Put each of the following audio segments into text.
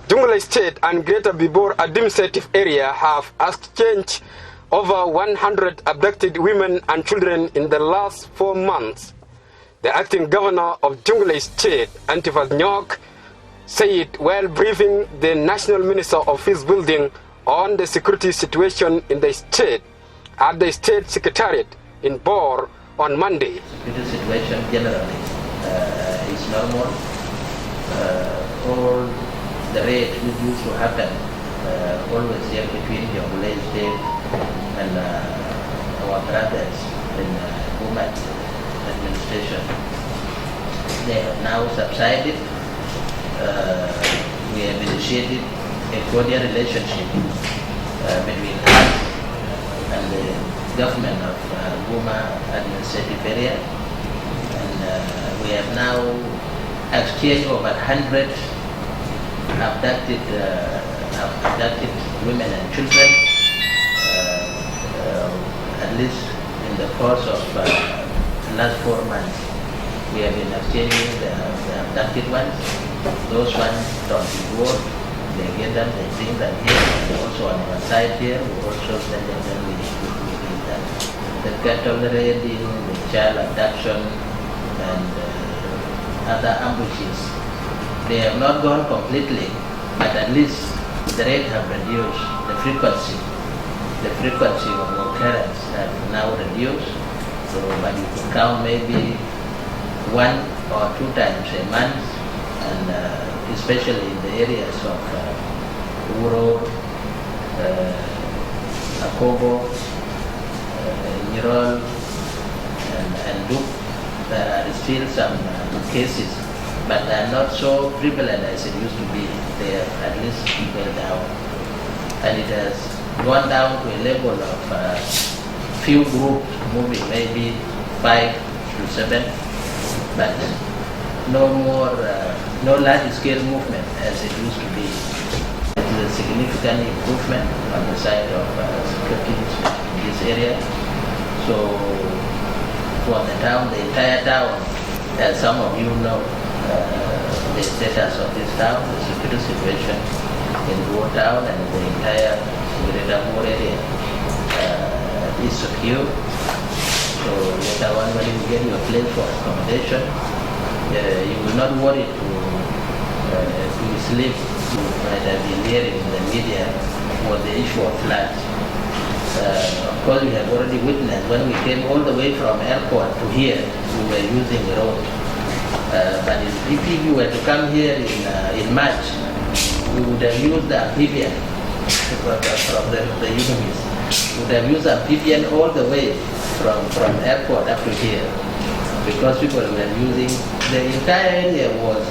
Jonglei State and Greater Bibor administrative area have exchanged over 100 abducted women and children in the last 4 months. The acting governor of Jonglei State, Antipus Nyok, said while briefing the National Minister of Peace Building on the security situation in the state at the State Secretariat in Bor on Monday. Security situation generally is normal. All the raid which used to happen always here between Jonglei State and our brothers in women administration, they have now subsided. We have initiated a cordial relationship between us and the government of Guma administrative area, and we have now exchanged over 100 abducted women and children, at least in the course of the last 4 months. We have been exchanging the abducted ones. Those ones from the world, they get them, they bring them here. And also on our side here, we also send them, we bring them. The cattle raiding, the child abduction, and other ambushes. They have not gone completely, but at least the rate have reduced. The frequency of occurrence have now reduced. So, but you could count maybe 1 or 2 times a month, and especially in the areas of Uro, Akobo, Nirol, and Duk. There are still some cases, but they are not so prevalent as it used to be. They have at least gone down, and it has gone down to a level of few groups moving, maybe 5 to 7, but no more, no large-scale movement as it used to be. It is a significant improvement on the side of security in this area. So for the town, the entire town, as some of you know, the status of this town, the security situation in Bor town and the entire Greater Bor area is secure. So later on, when you get your place for accommodation, you will not worry to sleep. You might have been hearing in the media was the issue of floods. Of course, we have already witnessed when we came all the way from airport to here, we were using the road. But if you were to come here in March, we would have used the amphibian from the enemies. We would have used amphibian all the way from airport up to here, because people were using, the entire area was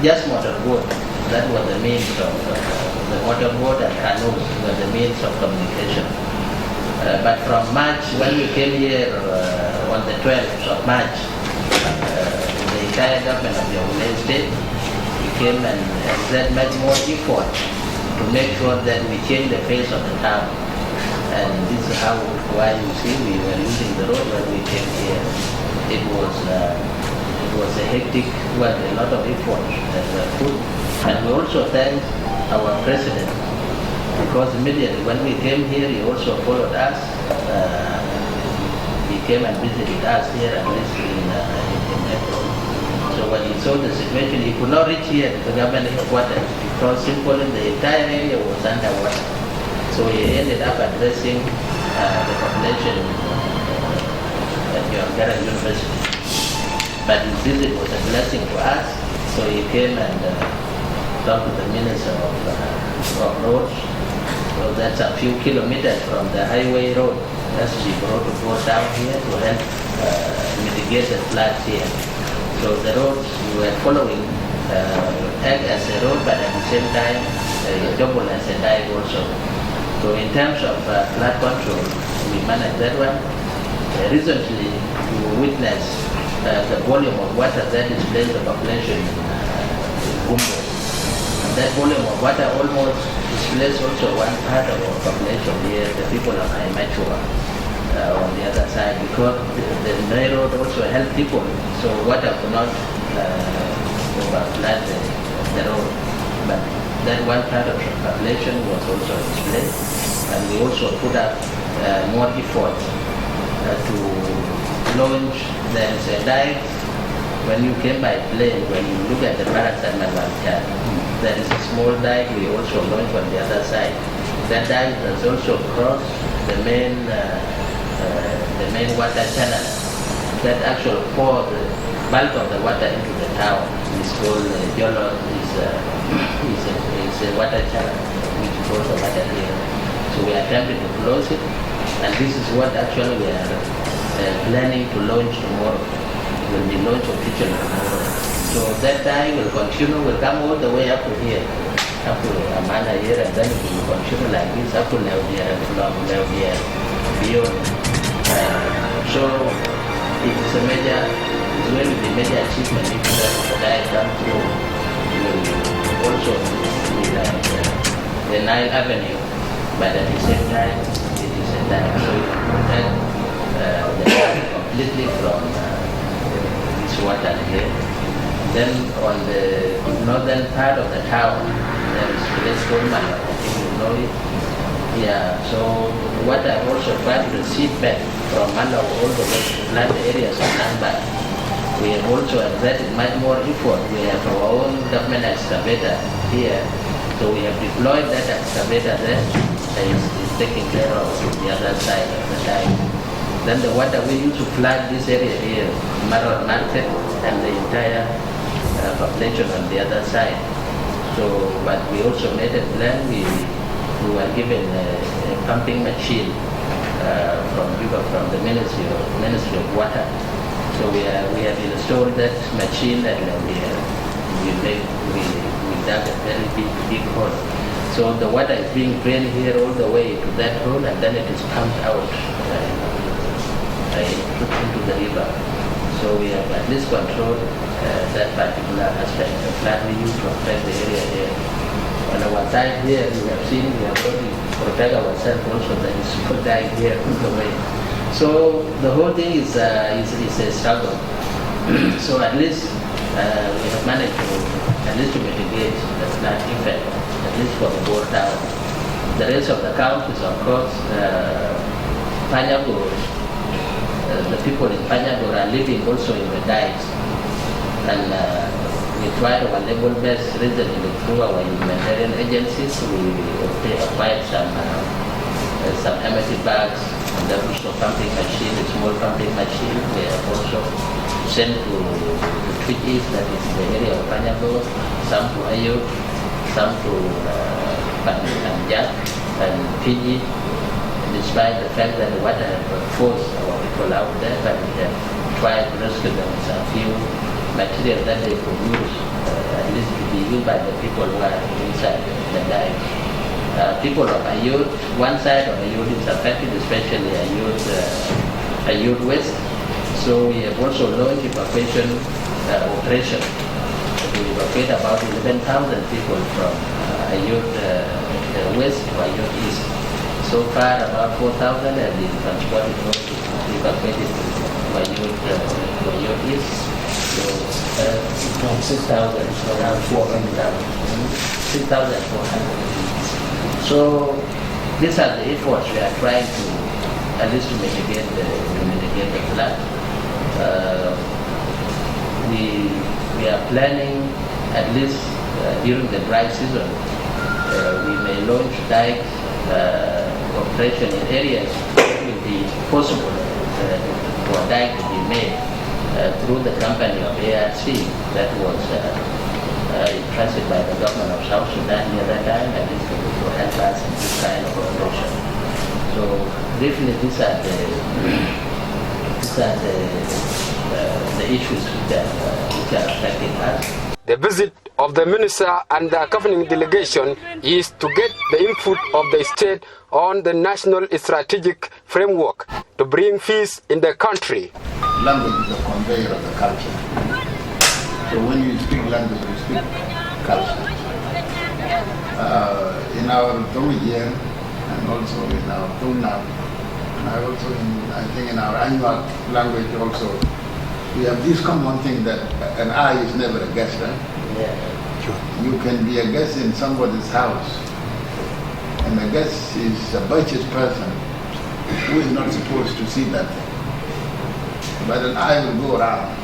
just motorboat. That was the means of the motorboat, and canoes were the means of communication. But from March, when we came here on the 12th of March, the entire government of Jonglei State, we came and made more effort to make sure that we change the face of the town. And this is why you see we were using the road when we came here. It was a hectic work, a lot of effort that were put. And we also thank our president, because immediately when we came here, he also followed us. He came and visited us here, at least in April. So when he saw the situation, he could not reach here to the government headquarters, because simply the entire area was underwater. So he ended up addressing the population at Jongeli University. But his visit was a blessing to us. So he came and talked to the Minister of Roads. So that's a few kilometers from the highway road. That's to be brought to go down here to help mitigate the floods here. So the roads we were following act as a road, but at the same time double as a dive also. So in terms of flood control, we managed that one. Recently, we witnessed the volume of water that displaced the population in Gumbo. And that volume of water almost displaced also one part of our population here, the people of Immature on the other side, because the main road also helped people, so water could not overflood the road. But that one part of the population was also displaced, and we also put up more effort to launch. There is a dike. When you came by plane, when you look at the barracks at Malwantian, there is a small dike we also launched on the other side. That dike has also crossed the main water channel that actually pours the bulk of the water into the town. It's called Jolo, is a water channel which goes the water here. So we are attempting to close it, and this is what actually we are planning to launch tomorrow. Will be launched officially tomorrow. So that time will continue, will come all the way up to here, up to Amana here, and then it will continue like this up to Leodia and from Leodia beyond. So it is a major, it's going to be a major achievement if that come through. Will also be like the Nile Avenue, but at the same time it is a dike, so it will protect the dike completely from water here. Then on the northern part of the town, there is village called Mano, I think you know it. Yeah, so water also tried to receive back from Mano all the way to flood areas of Nangba. We have also exerted much more effort. We have our own government excavator here, so we have deployed that excavator there that is taking care of the other side of the dike. Then the water we use to flood this area here, Marot Market, and the entire population on the other side. So, but we also made a plan. We were given a pumping machine from the Ministry of Water. So we have installed that machine, and we dug a very big hole. So the water is being drained here all the way to that hole, and then it is pumped out. Put into the river. So we have at least controlled that particular aspect of flood we used to affect the area here. On our side here, we have seen we have got to protect ourselves also. There is people dying here all the way. So the whole thing is a struggle. So at least we have managed to mitigate the flood effect, at least for the whole town. The rest of the counties, of course, Panyagur, the people in Panyagur are living also in the dikes, and we tried our level best recently through our humanitarian agencies. We acquired some empty bags, and then also pumping machine, a small pumping machine. We have also sent to the Twitch, that is the area of Panyagur, some to Ayut, some to Panjak and Fiji. Despite the fact that the water had forced our people out there, but we have tried to rescue them with a few material that they produce, at least to be used by the people who are inside the dike. People of Ayut, one side of Ayut is affected, especially Ayut West. So we have also launched evacuation operation to evacuate about 11,000 people from Ayut West to Ayut East. So far, about 4,000 have been transported to evacuated to Ayut East. So from 6,000, around 6,400. So these are the efforts we are trying to, at least to mitigate the flood. We are planning, at least during the dry season, we may launch dikes operation in areas it will be possible for a dike to be made through the company of ARC that was entrusted by the government of South Sudan the other time, and this will help us in this kind of operation. So definitely these are the issues which are affecting us. The visit of the minister and the accompanying delegation is to get the input of the state on the national strategic framework to bring peace in the country. Language is a conveyor of the culture. So when you speak language, you speak culture. In our Dong year, and also in our Tungnam, and I think in our annual language also, we have this common thing that an eye is never a guest, right? Yeah. you can be a guest in somebody's house, and the guest is a virtuous person who is not supposed to see that thing. But an eye will go around.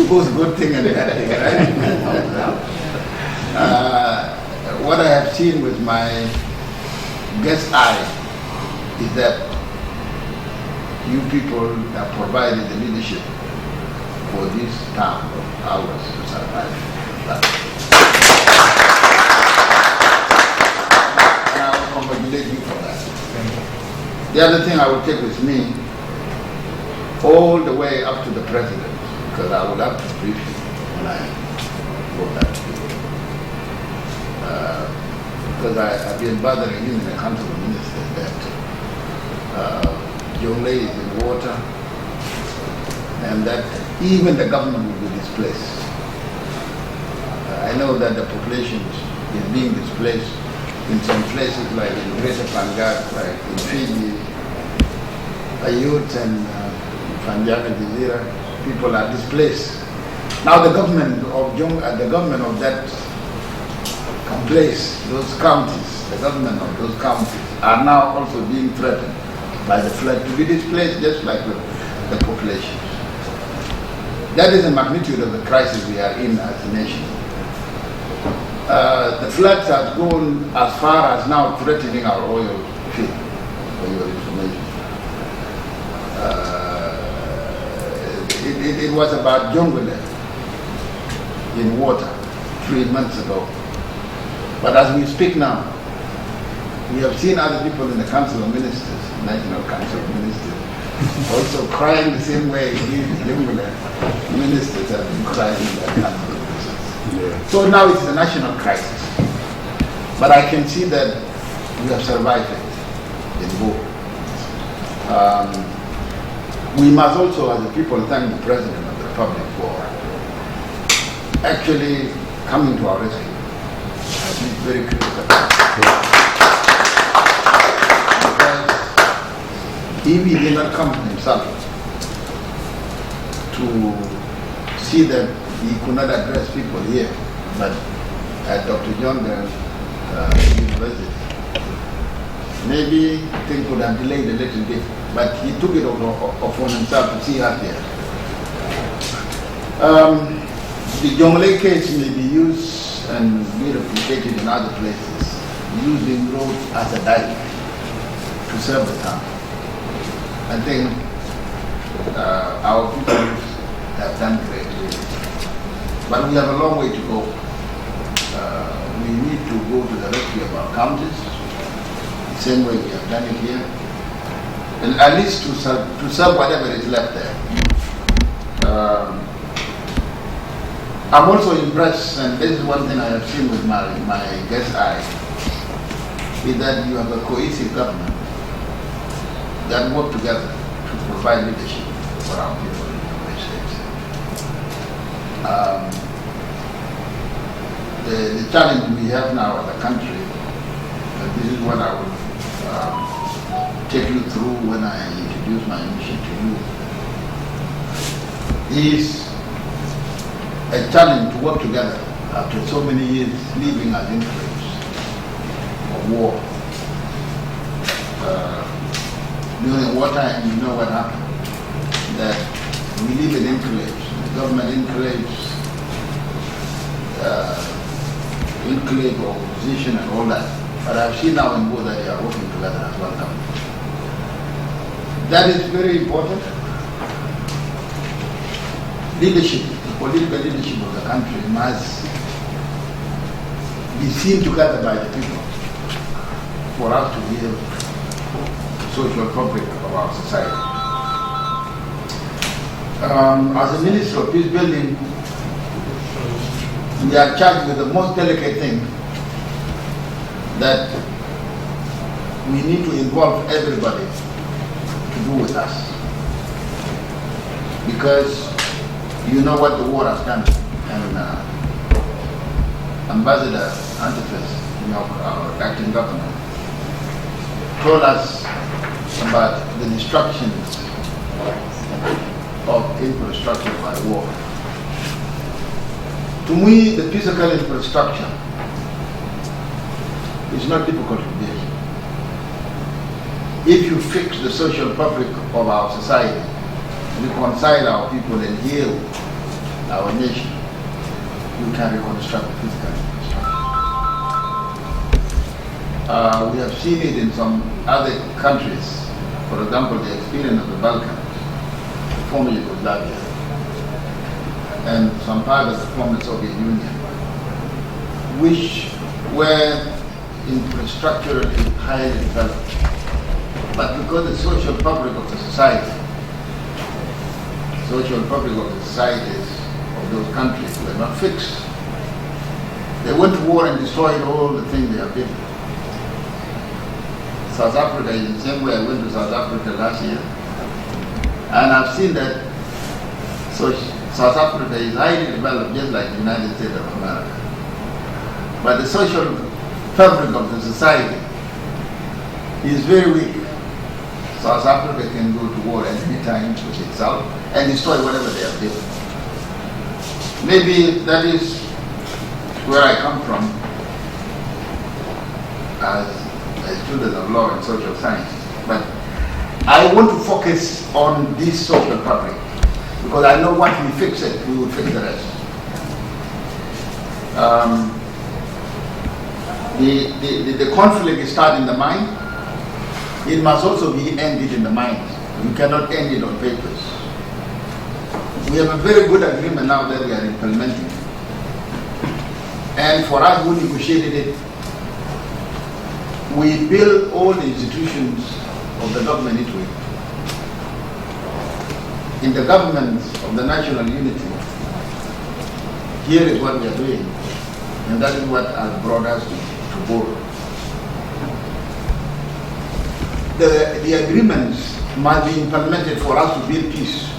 Both good thing and bad thing, right? What I have seen with my guest eye is that you people have provided the leadership for this town of ours to survive. And I will congratulate you for that. The other thing I will take with me all the way up to the president, because I would have to brief you when I go back to you. Because I've been bothering him in the Council of Ministers that Jonglei is in water and that even the government will be displaced. I know that the population is being displaced in some places like in Greater Pangat, like in Fiji, Ayut and Panjab and Jazeera, people are displaced. Now the government of that place, those counties, the government of those counties are now also being threatened by the flood to be displaced just like the population. That is the magnitude of the crisis we are in as a nation. The floods have gone as far as now threatening our oil field, for your information. It was about Jongeli in water 3 months ago. But as we speak now, we have seen other people in the Council of Ministers, National Council of Ministers, also crying the same way these Jongeli ministers have been crying in their Council of Ministers. Yeah. So now it's a national crisis. But I can see that we have survived it in both. We must also, as a people, thank the President of the Republic for actually coming to our rescue. I think it's very critical. Because if he did not come himself to see that he could not address people here, but at Dr. Jongeli University, maybe things could have delayed a little bit, but he took it upon himself to see her there. The Jonglei case may be used and be replicated in other places, using road as a dialogue to serve the town. I think our people have done great. But we have a long way to go. We need to go to the rescue of our counties, the same way we have done it here, and at least to serve whatever is left there. I'm also impressed, and this is one thing I have seen with my guest eye, is that you have a cohesive government that work together to provide leadership for our people in the states. The challenge we have now as a country, and this is what I will take you through when I introduce my mission to you, is a challenge to work together after so many years living as enclaves of war. During wartime, you know what happened, that we live in enclaves, the government enclaves, enclave of opposition and all that. But I've seen now in both that they are working together as one company. That is very important. Leadership, the political leadership of the country must be seen together by the people for us to build the social fabric of our society. As a Minister of Peace Building, we are charged with the most delicate thing, that we need to involve everybody to do with us. Because you know what the war has done. And Ambassador Antipus Nyok, our acting governor, told us about the destructions of infrastructure by war. To me, the physical infrastructure is not difficult to build. If you fix the social fabric of our society, reconcile our people and heal our nation, you can reconstruct the physical infrastructure. We have seen it in some other countries. For example, the experience of the Balkans, former Yugoslavia, and some part of the former Soviet Union, which were infrastructurally highly developed. But because the social fabric of the societies of those countries were not fixed, they went to war and destroyed all the things they have built. South Africa is the same way. I went to South Africa last year, and I've seen that South Africa is highly developed, just like the United States of America. But the social fabric of the society is very weak. South Africa can go to war at any time with itself and destroy whatever they have built. Maybe that is where I come from as a student of law and social science. But I want to focus on this social fabric because I know once we fix it, we will fix the rest. The conflict starts in the mind. It must also be ended in the mind. You cannot end it on papers. We have a very good agreement now that we are implementing. And for us who negotiated it, we build all the institutions of the government into it. In the government of the national unity, here is what we are doing. And that is what has brought us to border. The agreements must be implemented for us to build peace.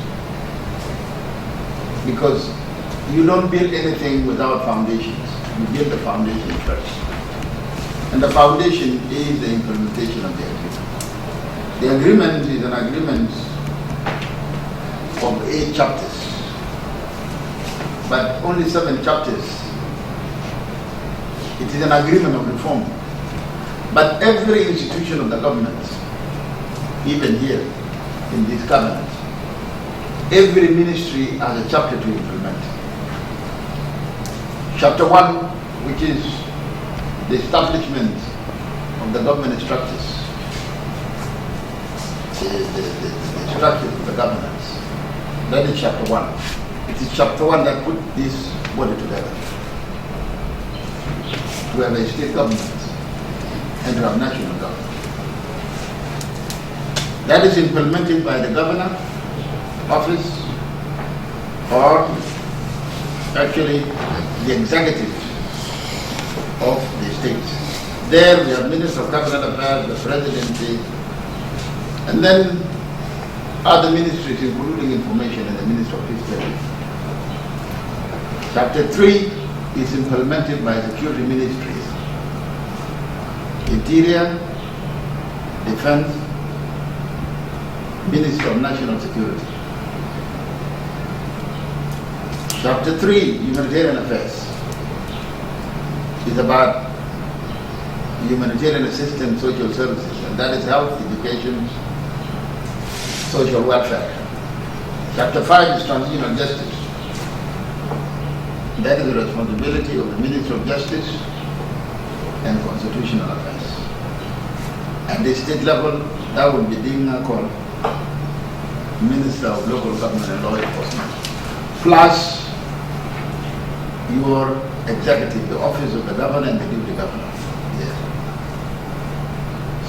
Because you don't build anything without foundations. You build the foundation first. And the foundation is the implementation of the agreement. The agreement is an agreement of 8 chapters. But only 7 chapters. It is an agreement of reform. But every institution of the government, even here in this cabinet, every ministry has a chapter to implement. Chapter 1, which is the establishment of the government structures, the structures of the governance. That is chapter 1. It is chapter 1 that put this body together. To have a state government and to have national government. That is implemented by the governor office or actually the executive of the states. There we have Minister of Cabinet Affairs, the Presidency, and then other ministries including information and the Minister of History. Chapter 3 is implemented by security ministries, Interior, Defense, Minister of National Security. Chapter 3, Humanitarian Affairs, is about humanitarian assistance, social services, and that is health, education, social welfare. Chapter 5 is Transitional Justice. That is the responsibility of the Minister of Justice and Constitutional Affairs. At the state level, that would be called Minister of Local Government and Law Enforcement, plus your executive, the office of the governor and the deputy governor. Yes.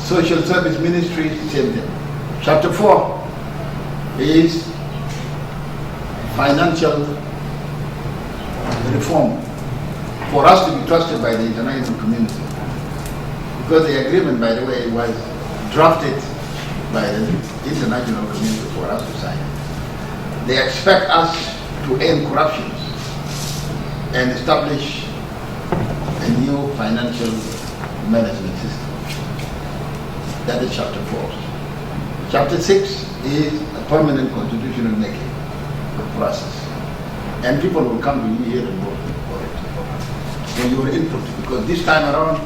Social Service Ministry, same thing. Chapter 4 is financial reform for us to be trusted by the international community. Because the agreement, by the way, was drafted by the international community for us to sign. They expect us to end corruption and establish a new financial management system. That is chapter 4. Chapter 6 is a permanent constitutional making process. And people will come to you here and vote for your input, because this time around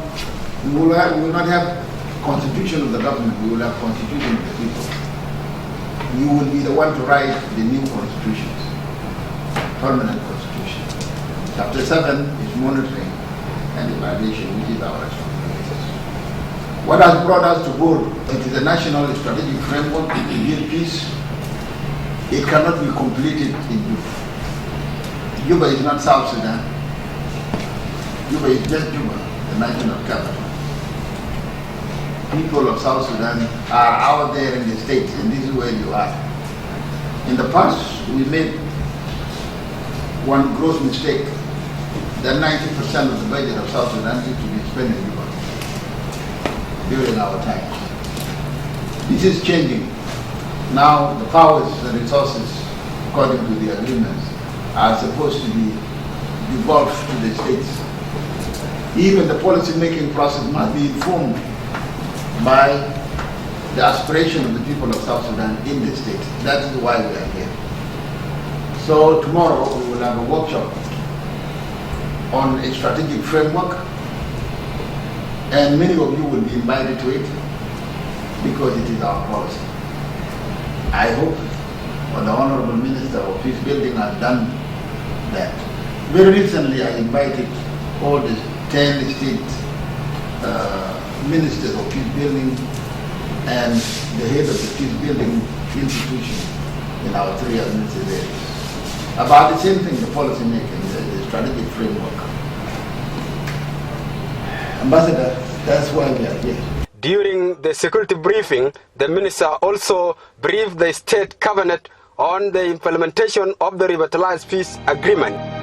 we will not have constitution of the government, we will have constitution of the people. You will be the one to write the new constitutions, permanent constitution. Chapter 7 is monitoring and evaluation, which is our responsibility. What has brought us to board? It is a national strategic framework to build peace. It cannot be completed in Juba. Juba is not South Sudan. Juba is just Juba, the national capital. People of South Sudan are out there in the States, and this is where you are. In the past, we made one gross mistake, that 90% of the budget of South Sudan is to be spent in Juba during our time. This is changing. Now the powers and resources, according to the agreements, are supposed to be devolved to the states. Even the policy-making process must be informed by the aspiration of the people of South Sudan in the state. That is why we are here. So tomorrow we will have a workshop on a strategic framework, and many of you will be invited to it because it is our policy. I hope the Honorable Minister of Peace Building has done that. Very recently I invited all the 10 state ministers of peace building and the head of the peace building institution in our 3 administrative areas about the same thing, the policy making, the strategic framework. Ambassador, that's why we are here. During the security briefing, the minister also briefed the state cabinet on the implementation of the revitalized peace agreement.